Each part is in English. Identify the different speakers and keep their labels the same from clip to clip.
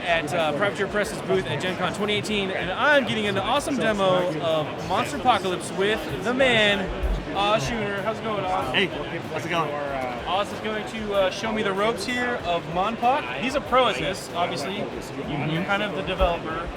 Speaker 1: at Privateer Press's booth at GenCon 2018, and I'm getting an awesome demo of Monsterpocalypse with the man, Oz Schooner. How's it going, Oz?
Speaker 2: Hey, how's it going?
Speaker 1: Oz is going to show me the ropes here of MonPoc. He's a pro at this, obviously. You're kind of the developer.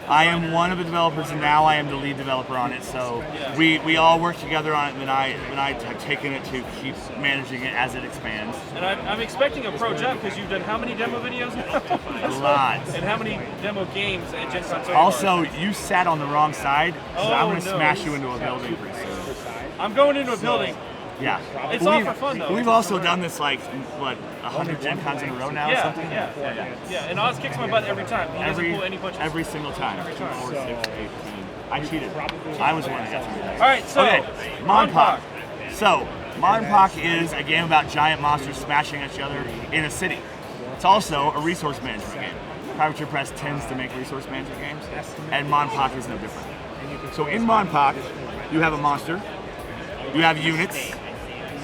Speaker 2: I am one of the developers, and now I am the lead developer on it. So we all work together on it, and I have taken it to keep managing it as it expands.
Speaker 1: And I'm expecting a pro job because you've done how many demo videos now?
Speaker 2: A lot.
Speaker 1: And how many demo games at GenCon so far?
Speaker 2: Also, you sat on the wrong side, so I'm going to
Speaker 1: no.
Speaker 2: smash you into a building pretty soon.
Speaker 1: I'm going into a building.
Speaker 2: Yeah.
Speaker 1: It's all for fun, though.
Speaker 2: We've also done this like, what, 100 Gen Cons in a row now or something?
Speaker 1: Yeah, and Oz kicks my butt every time. He doesn't pull any punches.
Speaker 2: Every single time.
Speaker 1: Every time.
Speaker 2: 4, 6, 18. I cheated. I was one of the guys.
Speaker 1: All right, so,
Speaker 2: okay, MonPoc. So, MonPoc is a game about giant monsters smashing each other in a city. It's also a resource management game. Privateer Press tends to make resource management games, and MonPoc is no different. So in MonPoc, you have a monster, you have units,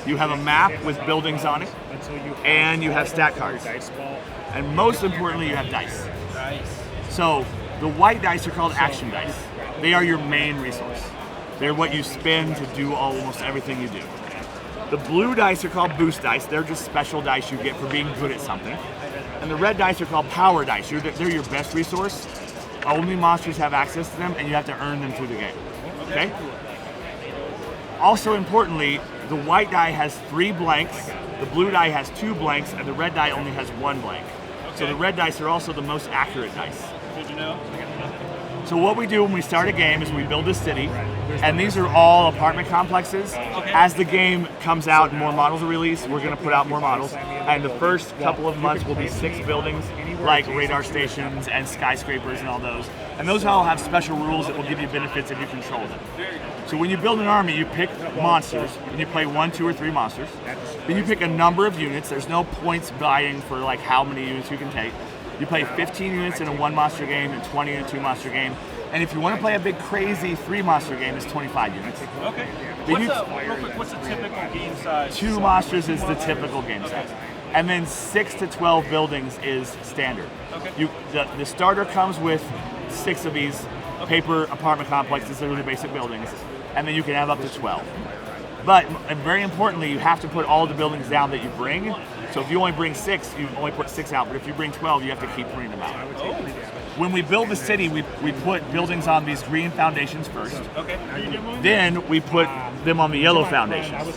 Speaker 2: you have a map with buildings on it, and you have stat cards. And most importantly, you have dice. So the white dice are called action dice. They are your main resource. They're what you spend to do almost everything you do. The blue dice are called boost dice. They're just special dice you get for being good at something. And the red dice are called power dice. They're your best resource. Only monsters have access to them, and you have to earn them through the game. Okay? Also importantly, the white die has 3 blanks, the blue die has 2 blanks, and the red die only has 1 blank. Okay. So the red dice are also the most accurate dice.
Speaker 1: Good to know.
Speaker 2: So what we do when we start a game is we build a city, and these are all apartment complexes.
Speaker 1: Okay.
Speaker 2: As the game comes out and more models are released, we're going to put out more models. And the first couple of months will be 6 buildings, like radar stations and skyscrapers and all those. And those all have special rules that will give you benefits if you control them. So when you build an army, you pick monsters, and you play 1, 2, or 3 monsters. Then you pick a number of units. There's no points buying for like how many units you can take. You play 15 units in a 1 monster game and 20 in a 2 monster game. And if you want to play a big crazy 3 monster game, it's 25 units.
Speaker 1: Okay. What's the typical game size?
Speaker 2: 2 monsters is the typical game size. And then 6 to 12 buildings is standard.
Speaker 1: Okay.
Speaker 2: The starter comes with 6 of these paper apartment complexes that are the basic buildings, and then you can have up to 12. But, and very importantly, you have to put all the buildings down that you bring. So if you only bring 6, you only put 6 out, but if you bring 12, you have to keep putting them out.
Speaker 1: Oh.
Speaker 2: When we build the city, we put buildings on these green foundations first.
Speaker 1: Okay.
Speaker 2: Then we put them on the yellow foundations.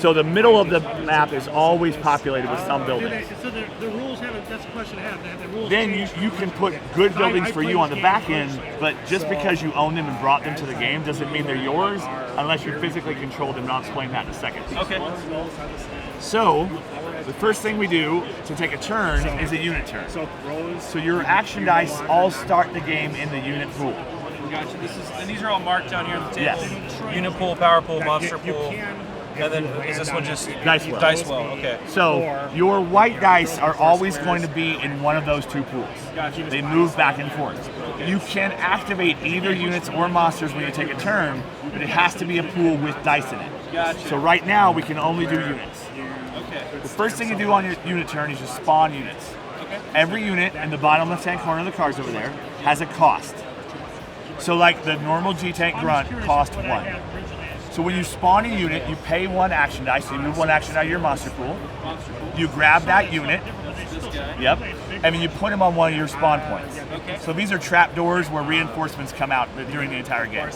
Speaker 2: So the middle of the map is always populated with some buildings.
Speaker 3: So the rules have, that's a question I have. The rules
Speaker 2: then you can put good buildings for you on the back end, but just because you own them and brought them to the game doesn't mean they're yours unless you physically control them, and I'll explain that in a second.
Speaker 1: Okay.
Speaker 2: So, the first thing we do to take a turn is a unit turn. So your action dice all start the game in the unit pool.
Speaker 1: Gotcha. And these are all marked down here on the table.
Speaker 2: Yes.
Speaker 1: Unit pool, power pool, monster pool. And then is this one just
Speaker 2: Dice well?
Speaker 1: Dice well, okay.
Speaker 2: So your white dice are always going to be in one of those 2 pools.
Speaker 1: Gotcha.
Speaker 2: They move back and forth. You can activate either units or monsters when you take a turn, but it has to be a pool with dice in it.
Speaker 1: Gotcha.
Speaker 2: So right now we can only do units.
Speaker 1: Okay.
Speaker 2: The first thing you do on your unit turn is you spawn units.
Speaker 1: Okay.
Speaker 2: Every unit in the bottom left-hand corner of the cards over there has a cost. So like the normal G-Tank Grunt cost 1. So when you spawn a unit, you pay 1 action dice, so you move 1 action out of your monster pool. You grab that unit, yep, and then you put them on one of your spawn points.
Speaker 1: Okay.
Speaker 2: So these are trapdoors where reinforcements come out during the entire game.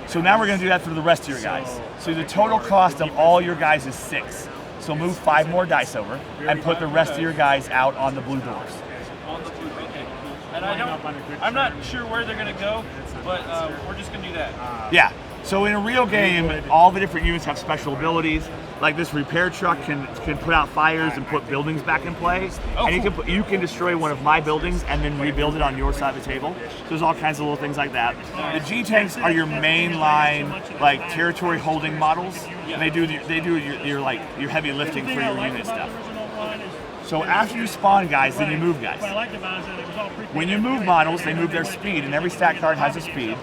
Speaker 2: So now we're going to do that for the rest of your guys. So the total cost of all your guys is 6. So move 5 more dice over and put the rest of your guys out on the blue doors.
Speaker 1: On the blue, okay. And I'm not sure where they're going to go, but we're just going to do that.
Speaker 2: Yeah. So in a real game, all the different units have special abilities. Like this repair truck can put out fires and put buildings back in play.
Speaker 1: Oh,
Speaker 2: and
Speaker 1: cool.
Speaker 2: you can destroy one of my buildings and then rebuild it on your side of the table. So there's all kinds of little things like that. The G-Tanks are your main line, like territory holding models. And they do your heavy lifting for your unit stuff. So after you spawn guys, then you move guys. When you move models, they move their speed, and every stat card has a speed.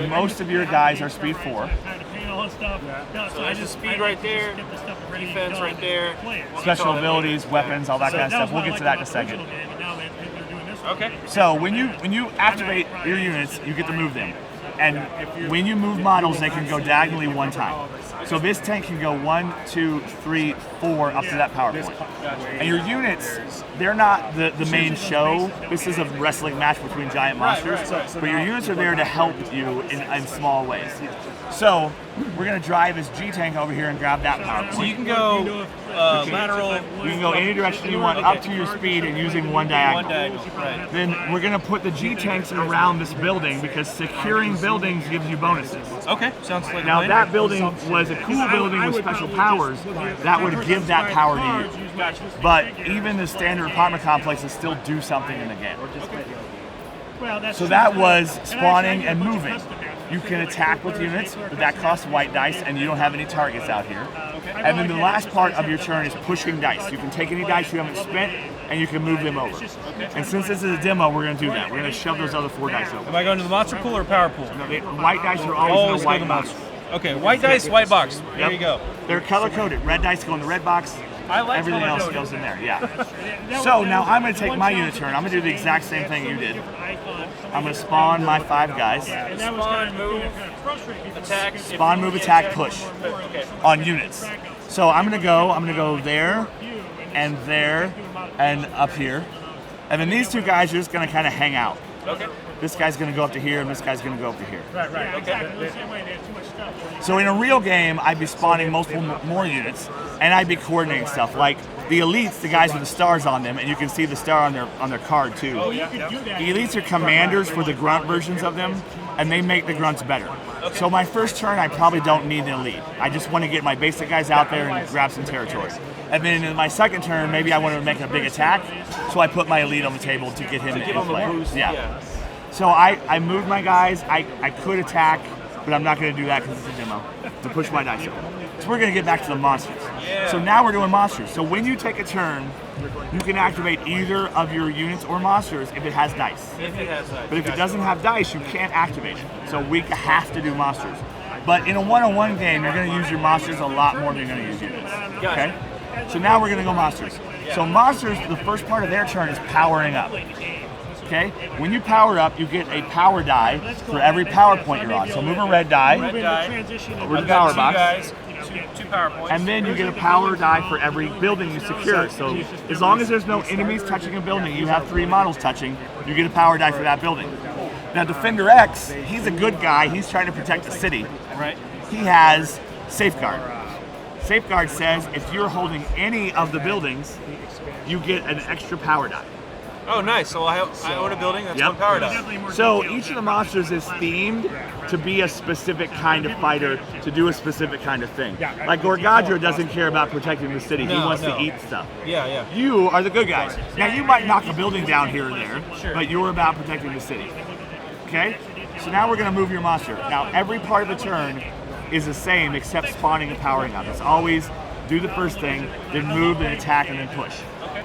Speaker 2: Most of your guys are speed 4.
Speaker 1: So there's just speed right there, defense right there.
Speaker 2: Special abilities, weapons, all that kind of stuff. We'll get to that in a second.
Speaker 1: Okay.
Speaker 2: So when you activate your units, you get to move them. And when you move models, they can go diagonally one time. So this tank can go 1, 2, 3, 4 up to that power point. And your units, they're not the main show. This is a wrestling match between giant monsters. But your units are there to help you in small ways. So we're going to drive this G tank over here and grab that power point.
Speaker 1: So you can go lateral.
Speaker 2: You can go any direction you want up to your speed and using one diagonal.
Speaker 1: One diagonal, right.
Speaker 2: Then we're going to put the G tanks around this building because securing buildings gives you bonuses.
Speaker 1: Okay, sounds like
Speaker 2: Now,
Speaker 1: a
Speaker 2: if
Speaker 1: plan.
Speaker 2: that building was a cool building with special powers, that would give that power to you. But even the standard apartment complexes still do something in the game. So that was spawning and moving. You can attack with units, but that costs white dice, and you don't have any targets out here. And then the last part of your turn is pushing dice. You can take any dice you haven't spent, and you can move them over. And since this is a demo, we're going to do that. We're going to shove those other 4 dice over.
Speaker 1: Am I going to the monster pool or power pool?
Speaker 2: No, white dice are always in a white box.
Speaker 1: Okay, white dice, white box. There
Speaker 2: Yep.
Speaker 1: you go.
Speaker 2: They're color-coded. Red dice go in the red box.
Speaker 1: I like
Speaker 2: Everything else
Speaker 1: color-coded.
Speaker 2: goes in there, yeah. So now I'm going to take my unit turn. I'm going to do the exact same thing you did. I'm going to spawn my 5 guys.
Speaker 1: Spawn, move, attack.
Speaker 2: Spawn, move, attack, push on units. So I'm going to go there, and up here. And then these 2 guys are just going to kind of hang out.
Speaker 1: Okay.
Speaker 2: This guy's going to go up to here, and this guy's going to go up to here.
Speaker 3: Right. Okay.
Speaker 2: So in a real game, I'd be spawning multiple more units, and I'd be coordinating stuff. Like the elites, the guys with the stars on them, and you can see the star on their card too. The elites are commanders for the grunt versions of them, and they make the grunts better. So my first turn, I probably don't need an elite. I just want to get my basic guys out there and grab some territory. And then in my second turn, maybe I want to make a big attack, so I put my elite on the table to get him in play. Yeah. So I moved my guys. I could attack, but I'm not going to do that because it's a demo, to push my dice over. So we're going to get back to the monsters. So now we're doing monsters. So when you take a turn, you can activate either of your units or monsters if it has dice. But if it doesn't have dice, you can't activate it. So we have to do monsters. But in a one-on-one game, you're going to use your monsters a lot more than you're going to use units. Okay? So now we're going to go monsters. So monsters, the first part of their turn is powering up. Okay? When you power up, you get a power die for every power point you're on. So move a red die over to the power box.
Speaker 1: Two power points.
Speaker 2: And then you get a power die for every building you secure. So as long as there's no enemies touching a building, you have 3 models touching, you get a power die for that building. Now Defender X, he's a good guy. He's trying to protect the city.
Speaker 1: Right.
Speaker 2: He has Safeguard. Safeguard says if you're holding any of the buildings, you get an extra power die.
Speaker 1: Oh, nice. So I own a building. That's
Speaker 2: Yep.
Speaker 1: one power die.
Speaker 2: So each of the monsters is themed to be a specific kind of fighter, to do a specific kind of thing. Like Gorgadro doesn't care about protecting the city. He wants to eat stuff.
Speaker 1: Yeah.
Speaker 2: You are the good guys. Now you might knock a building down here or there, but you're about protecting the city. Okay? So now we're going to move your monster. Now every part of the turn is the same except spawning and powering up. It's always do the first thing, then move, then attack, and then push.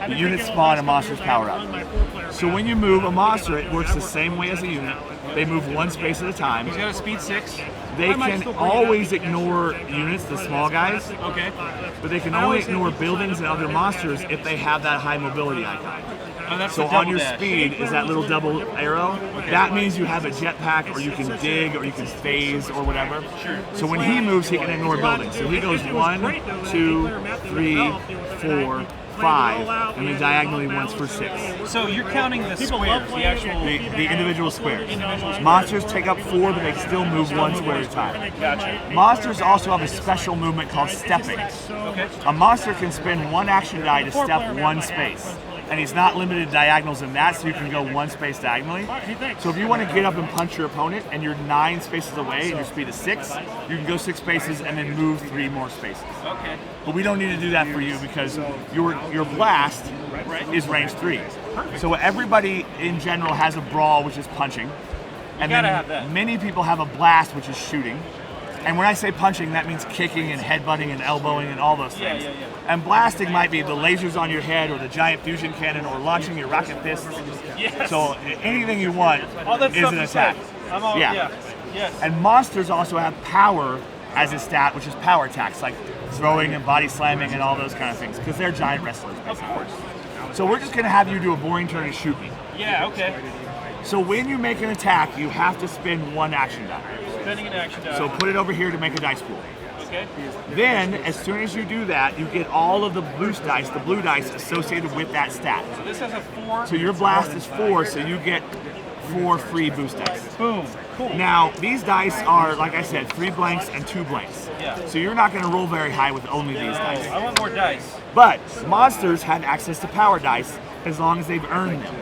Speaker 2: The units spawn and monsters power up. So when you move a monster, it works the same way as a unit. They move 1 space at a time.
Speaker 1: He's got a speed 6.
Speaker 2: They can always ignore units, the small guys,
Speaker 1: Okay.
Speaker 2: but they can only ignore buildings and other monsters if they have that high mobility icon.
Speaker 1: Oh, that's
Speaker 2: So
Speaker 1: the
Speaker 2: on
Speaker 1: double
Speaker 2: your
Speaker 1: dash.
Speaker 2: speed is that little double arrow. That means you have a jetpack, or you can dig, or you can phase, or whatever. So when he moves, he can ignore buildings. So he goes 1, 2, 3, 4, 5, and then diagonally once for 6.
Speaker 1: So you're counting the squares, the actual.
Speaker 2: The individual squares. Monsters take up 4, but they still move 1 square at a time.
Speaker 1: Gotcha.
Speaker 2: Monsters also have a special movement called stepping.
Speaker 1: Okay.
Speaker 2: A monster can spend 1 action die to step 1 space. And he's not limited to diagonals in that, so you can go 1 space diagonally. So if you want to get up and punch your opponent and you're 9 spaces away and your speed is 6, you can go 6 spaces and then move 3 more spaces.
Speaker 1: Okay.
Speaker 2: But we don't need to do that for you because your blast is range 3. So everybody in general has a brawl, which is punching. And
Speaker 1: gotta
Speaker 2: then
Speaker 1: have that.
Speaker 2: many people have a blast, which is shooting. And when I say punching, that means kicking and headbutting and elbowing and all those things.
Speaker 1: Yeah.
Speaker 2: And blasting might be the lasers on your head or the giant fusion cannon or launching your rocket fists.
Speaker 1: Yes.
Speaker 2: So anything you want
Speaker 1: All that
Speaker 2: is
Speaker 1: stuff
Speaker 2: an
Speaker 1: you
Speaker 2: attack.
Speaker 1: said. I'm all,
Speaker 2: Yeah.
Speaker 1: Yes.
Speaker 2: And monsters also have power as a stat, which is power attacks, like throwing and body slamming and all those kind of things, because they're giant wrestlers, basically. So we're just gonna have you do a boring turn and shoot me.
Speaker 1: Yeah, okay.
Speaker 2: So when you make an attack, you have to spend 1 action die.
Speaker 1: Spending an action die.
Speaker 2: So put it over here to make a dice pool.
Speaker 1: Okay.
Speaker 2: Then, as soon as you do that, you get all of the boost dice, the blue dice associated with that stat.
Speaker 1: So this has a 4.
Speaker 2: So your blast is 4, so you get 4 free boost dice.
Speaker 1: Boom. Cool.
Speaker 2: Now, these dice are, like I said, 3 blanks and 2 blanks.
Speaker 1: Yeah.
Speaker 2: So you're not going to roll very high with only these dice.
Speaker 1: I want more dice.
Speaker 2: But monsters have access to power dice as long as they've earned them.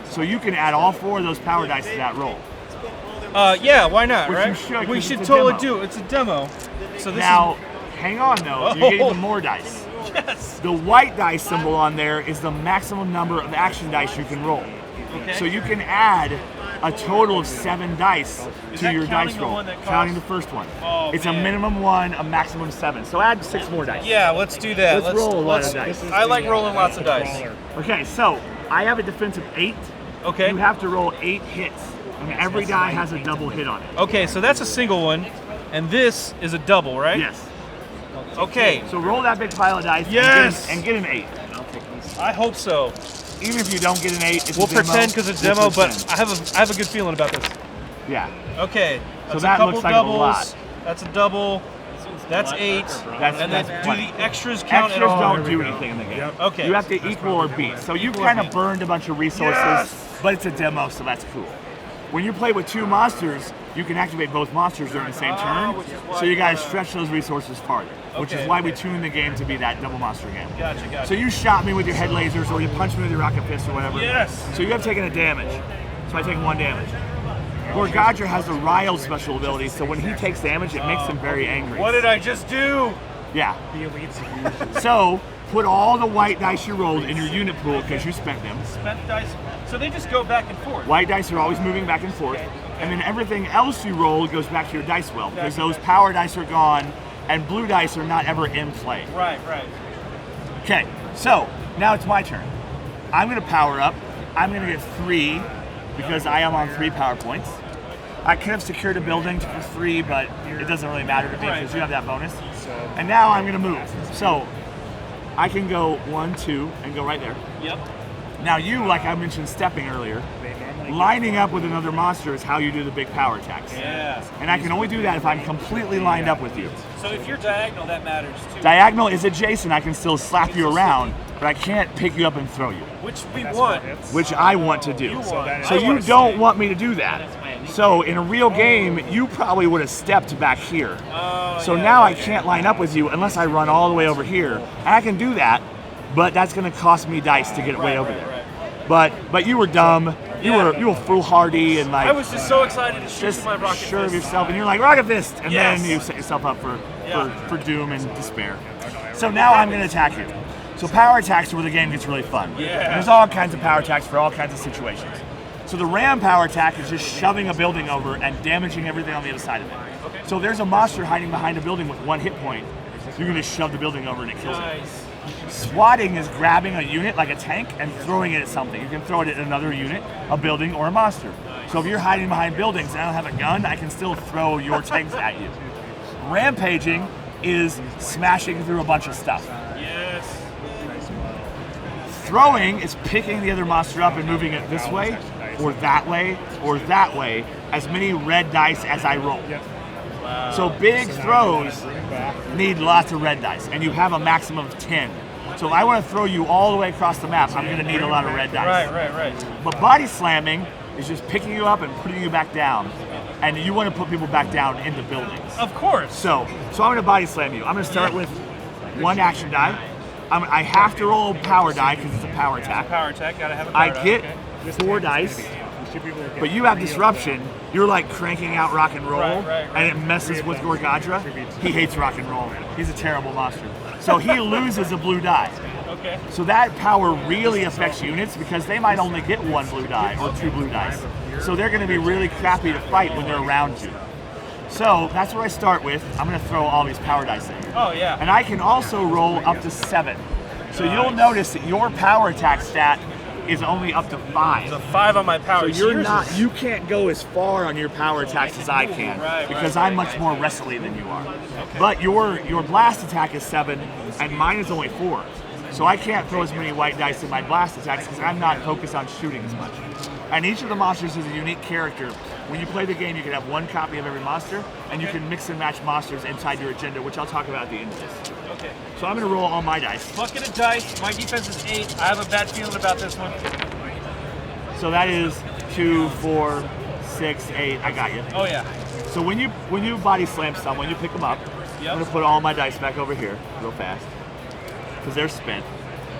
Speaker 2: So you can add all 4 of those power dice to that roll.
Speaker 1: Yeah, why not,
Speaker 2: Which
Speaker 1: right?
Speaker 2: you should,
Speaker 1: we
Speaker 2: 'cause
Speaker 1: should
Speaker 2: it's a
Speaker 1: totally
Speaker 2: demo.
Speaker 1: do it. It's a demo. So this
Speaker 2: Now, hang on though, you're getting
Speaker 1: Oh.
Speaker 2: the more dice.
Speaker 1: is yes.
Speaker 2: The white dice symbol on there is the maximum number of action dice you can roll.
Speaker 1: Okay.
Speaker 2: So you can add a total of 7 dice to
Speaker 1: that
Speaker 2: your
Speaker 1: counting
Speaker 2: dice
Speaker 1: the
Speaker 2: roll,
Speaker 1: one that
Speaker 2: counting the
Speaker 1: costs-
Speaker 2: first one.
Speaker 1: Oh,
Speaker 2: it's
Speaker 1: man.
Speaker 2: a minimum 1, a maximum 7. So add 6 more dice.
Speaker 1: Yeah, let's do that.
Speaker 2: Let's roll a lot of dice.
Speaker 1: I like rolling lots of dice.
Speaker 2: Okay, so I have a defensive 8.
Speaker 1: Okay.
Speaker 2: You have to roll 8 hits, and every die has a double hit on it.
Speaker 1: Okay, so that's a single one, and this is a double, right?
Speaker 2: Yes.
Speaker 1: Okay.
Speaker 2: So roll that big pile of dice
Speaker 1: Yes!
Speaker 2: and get an 8.
Speaker 1: I hope so.
Speaker 2: Even if you don't get an 8, it's
Speaker 1: We'll
Speaker 2: a demo.
Speaker 1: pretend because it's
Speaker 2: We'll
Speaker 1: demo, but
Speaker 2: pretend.
Speaker 1: I have a good feeling about this.
Speaker 2: Yeah.
Speaker 1: Okay.
Speaker 2: So
Speaker 1: That's
Speaker 2: that
Speaker 1: a couple
Speaker 2: looks like a
Speaker 1: doubles.
Speaker 2: lot.
Speaker 1: That's a double. That's 8.
Speaker 2: That's
Speaker 1: and then do
Speaker 2: plenty.
Speaker 1: the extras count
Speaker 2: Extras
Speaker 1: at all?
Speaker 2: don't do anything in the game.
Speaker 1: Okay.
Speaker 2: You have to equal or beat. So you kind of burned a bunch of resources,
Speaker 1: Yes!
Speaker 2: but it's a demo, so that's cool. When you play with 2 monsters, you can activate both monsters during the same turn,
Speaker 1: which is why
Speaker 2: so you guys stretch those resources farther, which
Speaker 1: Okay.
Speaker 2: is why we tuned the game to be that double monster game.
Speaker 1: Gotcha.
Speaker 2: So you shot me with your head lasers, or you punched me with your rocket fist, or whatever.
Speaker 1: Yes.
Speaker 2: So you have taken a damage. So I take 1 damage. Gorgadra has the Rile special ability, so when he takes damage, it makes him very angry.
Speaker 1: What did I just do?
Speaker 2: Yeah. So put all the white dice you rolled in your unit pool because you spent them.
Speaker 1: Spent dice. So they just go back and forth.
Speaker 2: White dice are always moving back and forth. And then everything else you roll goes back to your dice well because those power dice are gone and blue dice are not ever in play.
Speaker 1: Right.
Speaker 2: Okay, so now it's my turn. I'm going to power up. I'm going to get 3 because I am on 3 power points. I could have secured a building for 3, but it doesn't really matter to me because you have that bonus. And now I'm going to move. So I can go 1, 2, and go right there.
Speaker 1: Yep.
Speaker 2: Now you, like I mentioned stepping earlier, lining up with another monster is how you do the big power attacks.
Speaker 1: Yeah.
Speaker 2: And I can only do that if I'm completely lined up with you.
Speaker 1: So if you're diagonal, that matters too.
Speaker 2: Diagonal is adjacent, I can still slap you around, but I can't pick you up and throw you,
Speaker 1: Which we want.
Speaker 2: which I want to do.
Speaker 1: You want.
Speaker 2: So
Speaker 1: I
Speaker 2: you
Speaker 1: wanna
Speaker 2: don't
Speaker 1: see.
Speaker 2: want me to do that. So in a real game, you probably would have stepped back here. So now I can't line up with you unless I run all the way over here. And I can do that, but that's going to cost me dice to get way over there. But you were dumb. You were foolhardy and like
Speaker 1: I was just so excited to shoot
Speaker 2: just
Speaker 1: my rocket
Speaker 2: sure of
Speaker 1: fist.
Speaker 2: yourself, and you're like rocket fist, and
Speaker 1: Yes.
Speaker 2: then you set yourself up for
Speaker 1: Yeah.
Speaker 2: doom and despair. So now I'm going to attack you. So power attacks are where the game gets really fun.
Speaker 1: Yeah.
Speaker 2: And there's all kinds of power attacks for all kinds of situations. So the ram power attack is just shoving a building over and damaging everything on the other side of it. So if there's a monster hiding behind a building with 1 hit point, you're going to shove the building over and it kills it.
Speaker 1: Nice.
Speaker 2: Swatting is grabbing a unit like a tank and throwing it at something. You can throw it at another unit, a building, or a monster. So if you're hiding behind buildings and I don't have a gun, I can still throw your tanks at you. Rampaging is smashing through a bunch of stuff.
Speaker 1: Yes.
Speaker 2: Throwing is picking the other monster up and moving it this way, or that way, or that way, as many red dice as I roll. So big throws need lots of red dice, and you have a maximum of 10. So if I want to throw you all the way across the map, I'm going to need a lot of red dice.
Speaker 1: Right.
Speaker 2: But body slamming is just picking you up and putting you back down, and you want to put people back down into buildings.
Speaker 1: Of course.
Speaker 2: So I'm going to body slam you. I'm going to start with 1 action die. I have to roll a power die because it's a power attack.
Speaker 1: Power attack. Gotta have a power
Speaker 2: I
Speaker 1: die.
Speaker 2: get
Speaker 1: Okay.
Speaker 2: 4 dice, but you have disruption. You're like cranking out rock and roll,
Speaker 1: Right.
Speaker 2: and it messes with Gorgadra. He hates rock and roll. He's a terrible monster. So he loses a blue die.
Speaker 1: Okay.
Speaker 2: So that power really affects units because they might only get 1 blue die or 2 blue dice. So they're going to be really crappy to fight when they're around you. So that's what I start with. I'm going to throw all these power dice in.
Speaker 1: Oh yeah.
Speaker 2: And I can also roll up to 7. So you'll notice that your power attack stat is only up to 5.
Speaker 1: So 5 on my power.
Speaker 2: So
Speaker 1: Yours is-
Speaker 2: you can't go as far on your power attacks as I can because I'm much more wrestly than you are. But your blast attack is 7 and mine is only 4. So I can't throw as many white dice in my blast attacks because I'm not focused on shooting as much. And each of the monsters is a unique character. When you play the game, you can have one copy of every monster, and you can mix and match monsters inside your agenda, which I'll talk about at the end of this.
Speaker 1: Okay.
Speaker 2: So I'm going to roll all my dice.
Speaker 1: Bucket of dice. My defense is 8. I have a bad feeling about this one.
Speaker 2: So that is 2, 4, 6, 8. I got you.
Speaker 1: Oh yeah.
Speaker 2: So when you body slam someone, you pick them up. I'm going to put all my dice back over here real fast because they're spent.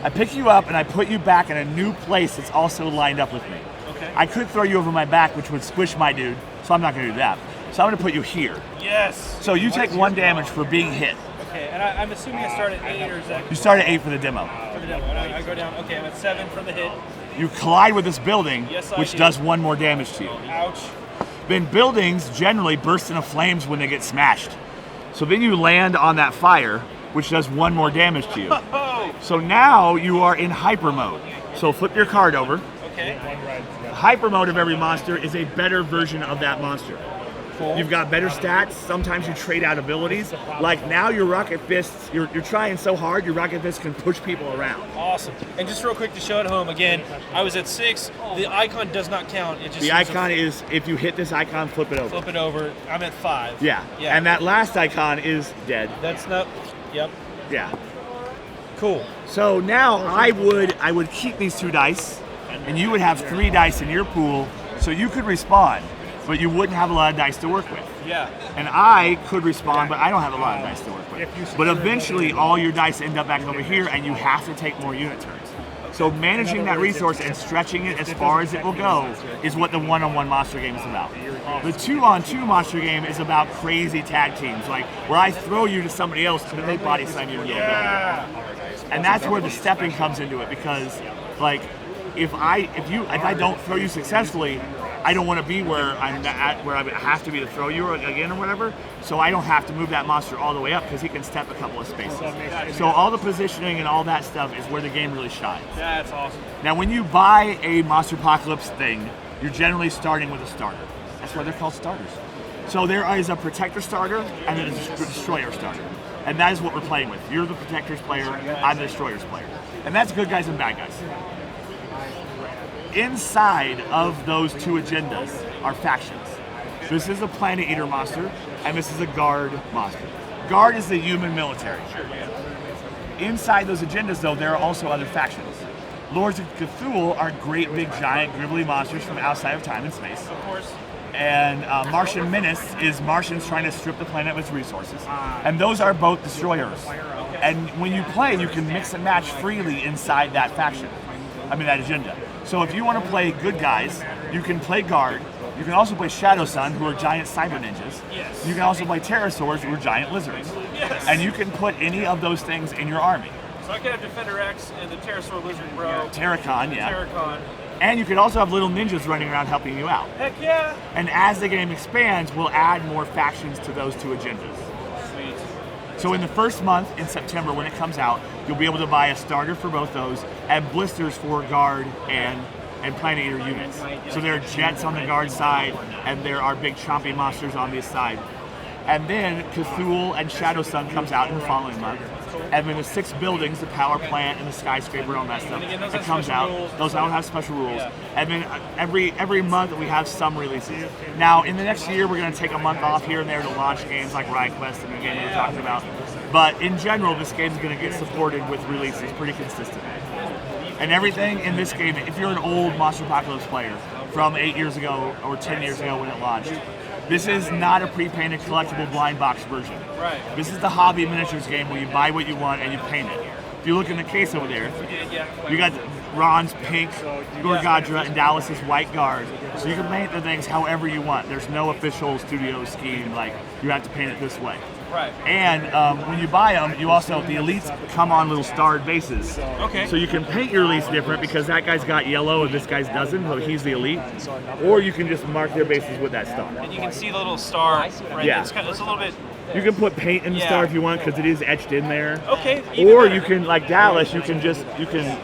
Speaker 2: I pick you up and I put you back in a new place that's also lined up with me.
Speaker 1: Okay.
Speaker 2: I could throw you over my back, which would squish my dude, so I'm not going to do that. So I'm going to put you here.
Speaker 1: Yes.
Speaker 2: So you take 1 damage for being hit.
Speaker 1: Okay, and I'm assuming I start at 8 or is that?
Speaker 2: You start at 8 for the demo.
Speaker 1: For the demo. And I go down. Okay, I'm at 7 for the hit.
Speaker 2: You collide with this building,
Speaker 1: Yes, I
Speaker 2: which
Speaker 1: do.
Speaker 2: does 1 more damage to you.
Speaker 1: Ouch.
Speaker 2: Then buildings generally burst into flames when they get smashed. So then you land on that fire, which does 1 more damage to you.
Speaker 1: Oh.
Speaker 2: So now you are in hyper mode. So flip your card over.
Speaker 1: Okay.
Speaker 2: Hyper mode of every monster is a better version of that monster. Cool. You've got better stats. Sometimes you trade out abilities. Like now your Rocket Fists, you're trying so hard, your Rocket Fists can push people around.
Speaker 1: Awesome. And just real quick to show at home, again, I was at 6. The icon does not count. It just
Speaker 2: The icon is, if you hit this icon, flip it over.
Speaker 1: flip it over. I'm at 5.
Speaker 2: Yeah.
Speaker 1: Yeah.
Speaker 2: And that last icon is dead.
Speaker 1: That's not. Yep.
Speaker 2: Yeah.
Speaker 1: Cool.
Speaker 2: So now I would keep these 2 dice, and you would have 3 dice in your pool, so you could respawn, but you wouldn't have a lot of dice to work with.
Speaker 1: Yeah.
Speaker 2: And I could respawn, but I don't have a lot of dice to work with. But eventually, all your dice end up back over here, and you have to take more unit turns. So managing that resource and stretching it as far as it will go is what the one-on-one monster game is about. The 2-on-2 monster game is about crazy tag teams, like where I throw you to somebody else and then they body slam you into a building. And that's where the stepping comes into it, because like if I don't throw you successfully, I don't want to be where I'm at, where I have to be to throw you again or whatever. So I don't have to move that monster all the way up because he can step a couple of spaces. So all the positioning and all that stuff is where the game really shines.
Speaker 1: That's awesome.
Speaker 2: Now, when you buy a Monsterpocalypse thing, you're generally starting with a starter. That's why they're called starters. So there is a protector starter and then a destroyer starter. And that is what we're playing with. You're the protector's player, I'm the destroyer's player. And that's good guys and bad guys. Inside of those 2 agendas are factions. This is a Planet Eater monster, and this is a Guard monster. Guard is the human military. Inside those agendas, though, there are also other factions. Lords of Cthulhu are great, big, giant, gribbly monsters from outside of time and space.
Speaker 1: Of course.
Speaker 2: And Martian Menace is Martians trying to strip the planet of its resources. And those are both destroyers. And when you play, you can mix and match freely inside that faction. That agenda. So if you want to play good guys, you can play Guard. You can also play Shadow Sun, who are giant cyber ninjas.
Speaker 1: Yes.
Speaker 2: You can also play Pterosaurs, who are giant lizards.
Speaker 1: Yes.
Speaker 2: And you can put any of those things in your army.
Speaker 1: So I could have Defender X and the Pterosaur Lizard Bro.
Speaker 2: Terracon, yeah.
Speaker 1: Terracon.
Speaker 2: And you can also have little ninjas running around helping you out.
Speaker 1: Heck yeah.
Speaker 2: And as the game expands, we'll add more factions to those 2 agendas.
Speaker 1: Sweet.
Speaker 2: So in the first month, in September, when it comes out, you'll be able to buy a starter for both those and blisters for Guard and Planet Eater units. So there are jets on the Guard side, and there are big chompy monsters on this side. And then Cthulhu and Shadow Sun comes out in the following month. And then the 6 buildings, the power plant and the skyscraper and all that stuff,
Speaker 1: again, those
Speaker 2: it
Speaker 1: have
Speaker 2: comes
Speaker 1: special
Speaker 2: out.
Speaker 1: rules.
Speaker 2: Those don't have special rules.
Speaker 1: Yeah.
Speaker 2: And then every month we have some releases. Now in the next year we're going to take a month off here and there to launch games like Riot Quest and the game we were talking about. But in general, this game is going to get supported with releases pretty consistently. And everything in this game, if you're an old Monsterpocalypse player from 8 years ago or 10 years ago when it launched, this is not a pre-painted collectible blind box version.
Speaker 1: Right.
Speaker 2: This is the hobby miniatures game where you buy what you want and you paint it. If you look in the case over there, you got Ron's pink Gorgadra and Dallas's white Guard. So you can paint the things however you want. There's no official studio scheme, like you have to paint it this way.
Speaker 1: Right.
Speaker 2: And when you buy them, you also, the elites come on little starred bases.
Speaker 1: Okay.
Speaker 2: So you can paint your elites different because that guy's got yellow and this guy's doesn't, so he's the elite. Or you can just mark their bases with that star.
Speaker 1: And you can see the little star, right?
Speaker 2: Yeah.
Speaker 1: It's a little bit.
Speaker 2: You can put paint in the
Speaker 1: Yeah.
Speaker 2: star if you want because it is etched in there.
Speaker 1: Okay. even
Speaker 2: Or
Speaker 1: better.
Speaker 2: you can, like Dallas, you can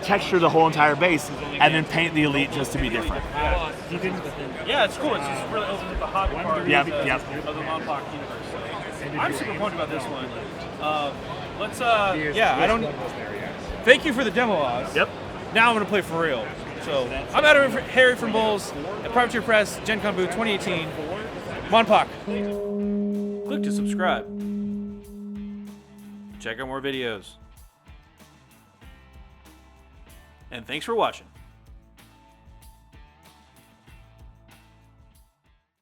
Speaker 2: texture the whole entire base and then paint the elite just to be different.
Speaker 1: Yeah, it's cool. It's just really opens up the hobby part
Speaker 2: Yep,
Speaker 1: of the
Speaker 2: yep.
Speaker 1: MonPoc universe. I'm super pumped about this one. Let's. Yeah, I don't. thank you for the demo, Oz.
Speaker 2: Yep.
Speaker 1: Now I'm going to play for real. So, I'm AdamHarry from BoLS at Privateer Press, GenCon booth 2018. MonPoc. Click to subscribe. Check out more videos. And thanks for watching.